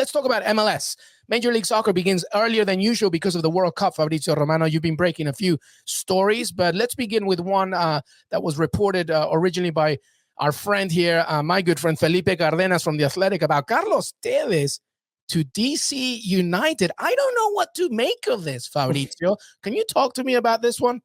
let's talk about MLS. Major League Soccer begins earlier than usual because of the World Cup. Fabrizio Romano, you've been breaking a few stories, but let's begin with one that was reported originally by our friend here, my good friend Felipe Cardenas from The Athletic, about Carlos Tevez to DC United. I don't know what to make of this, Fabrizio. Can you talk to me about this one?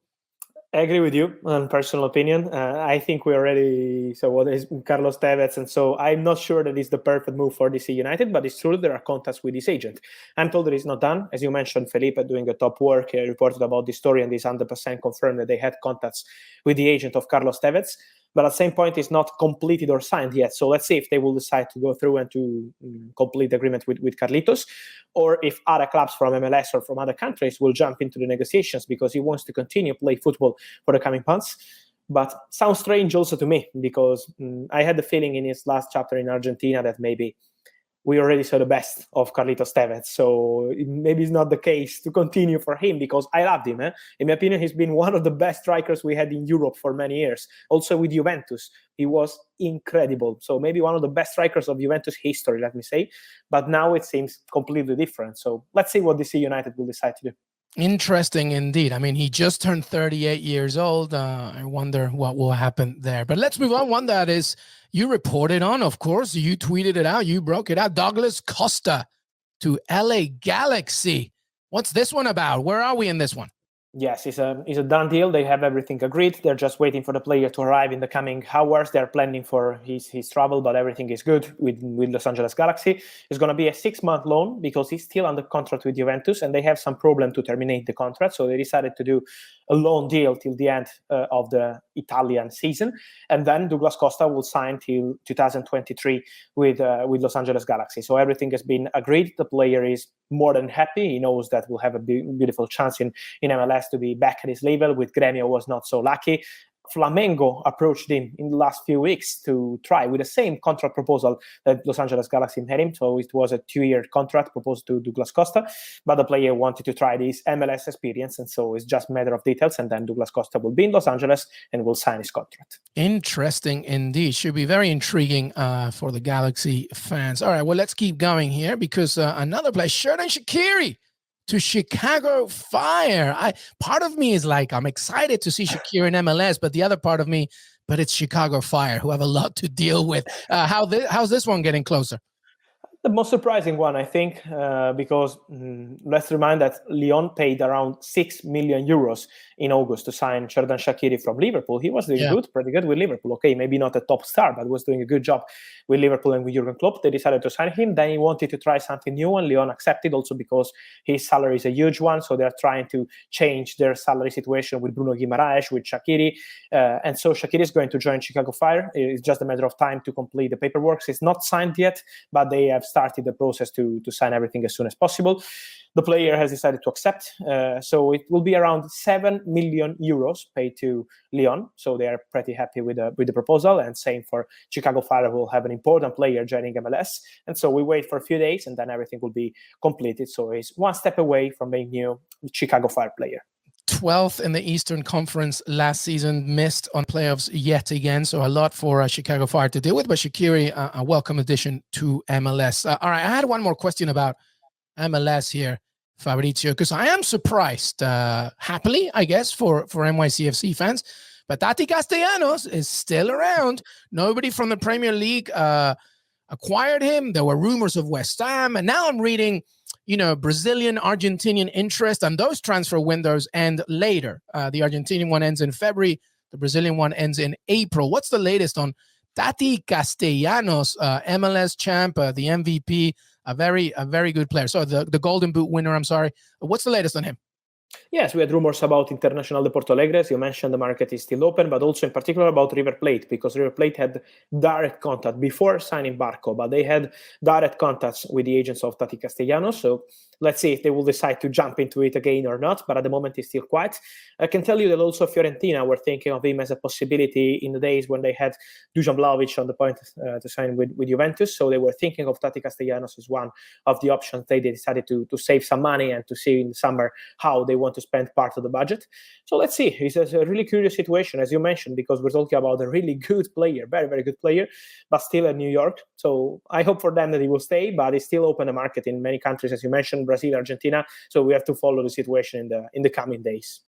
I agree with you on personal opinion. I think we already saw what is Carlos Tevez, and so I'm not sure that it's the perfect move for DC United, but it's true there are contacts with his agent. I'm told that it's not done. As you mentioned, Felipe doing a top work, reported about the story, and it's 100% confirmed that they had contacts with the agent of Carlos Tevez. But at the same point, it's not completed or signed yet. So let's see if they will decide to go through and to complete the agreement with Carlitos, or if other clubs from MLS or from other countries will jump into the negotiations because he wants to continue play football for the coming months. But sounds strange also to me because I had the feeling in his last chapter in Argentina that maybe we already saw the best of Carlitos Tevez. So maybe it's not the case to continue for him because I loved him. In my opinion, he's been one of the best strikers we had in Europe for many years. Also with Juventus, he was incredible. So maybe one of the best strikers of Juventus history, let me say. But now it seems completely different. So let's see what DC United will decide to do. Interesting indeed. I mean, he just turned 38 years old. I wonder what will happen there. But let's move on. One that is you reported on, of course. You tweeted it out. You broke it out. Douglas Costa to LA Galaxy. What's this one about? Where are we in this one? Yes, it's a done deal. They have everything agreed. They're just waiting for the player to arrive in the coming hours. They're planning for his travel, but everything is good with Los Angeles Galaxy. It's going to be a 6-month loan because he's still under contract with Juventus, and they have some problem to terminate the contract. So they decided to do a loan deal till the end of the Italian season. And then Douglas Costa will sign till 2023 with Los Angeles Galaxy. So everything has been agreed. The player is more than happy. He knows that we'll have a beautiful chance in MLS to be back at his level. With Gremio was not so lucky. Flamengo approached him in the last few weeks to try with the same contract proposal that Los Angeles Galaxy had him. So it was a 2-year contract proposed to Douglas Costa, but the player wanted to try this MLS experience. And so it's just a matter of details. And then Douglas Costa will be in Los Angeles and will sign his contract. Interesting indeed. Should be very intriguing for the Galaxy fans. All right, well, let's keep going here because another player, Shaqiri, to Chicago Fire. Part of me is like, I'm excited to see Shaqiri in MLS, but the other part of me, but it's Chicago Fire who have a lot to deal with. How's this one getting closer? The most surprising one, I think, because let's remind that Lyon paid around 6 million euros in August to sign Xherdan Shaqiri from Liverpool. He was doing pretty good with Liverpool. Okay, maybe not a top star, but was doing a good job with Liverpool and with Jurgen Klopp. They decided to sign him. Then he wanted to try something new, and Lyon accepted also because his salary is a huge one. So they're trying to change their salary situation with Bruno Guimaraes, with Shaqiri. And so Shaqiri is going to join Chicago Fire. It's just a matter of time to complete the paperwork. It's not signed yet, but they have started the process to sign everything as soon as possible. The player has decided to accept. So it will be around 7 million euros paid to Lyon. So they are pretty happy with the proposal. And same for Chicago Fire, will have an important player joining MLS. And so we wait for a few days and then everything will be completed. So it's one step away from being new Chicago Fire player. 12th in the Eastern Conference last season, missed on playoffs yet again. So a lot for Chicago Fire to deal with. But Shaqiri, a welcome addition to MLS. All right, I had one more question about MLS here, Fabrizio, because I am surprised, happily, I guess, for NYCFC fans. But Tati Castellanos is still around. Nobody from the Premier League acquired him. There were rumors of West Ham. And now I'm reading, Brazilian, Argentinian interest, and those transfer windows end later. The Argentinian one ends in February. The Brazilian one ends in April. What's the latest on Tati Castellanos, MLS champ, the MVP, a very good player. So the Golden Boot winner, I'm sorry. What's the latest on him? Yes, we had rumors about Internacional de Porto Alegre. As you mentioned, the market is still open, but also in particular about River Plate, because River Plate had direct contact before signing Barco, but they had direct contacts with the agents of Tati Castellanos. So let's see if they will decide to jump into it again or not, but at the moment it's still quiet. I can tell you that also Fiorentina were thinking of him as a possibility in the days when they had Dusan Vlahovic on the point to sign with Juventus. So they were thinking of Tati Castellanos as one of the options. They decided to save some money and to see in the summer how they want to spend part of the budget. So let's see. It's a really curious situation, as you mentioned, because we're talking about a really good player, very, very good player, but still at New York. So I hope for them that he will stay, but it's still open a market in many countries, as you mentioned, Brazil, Argentina. So we have to follow the situation in the coming days.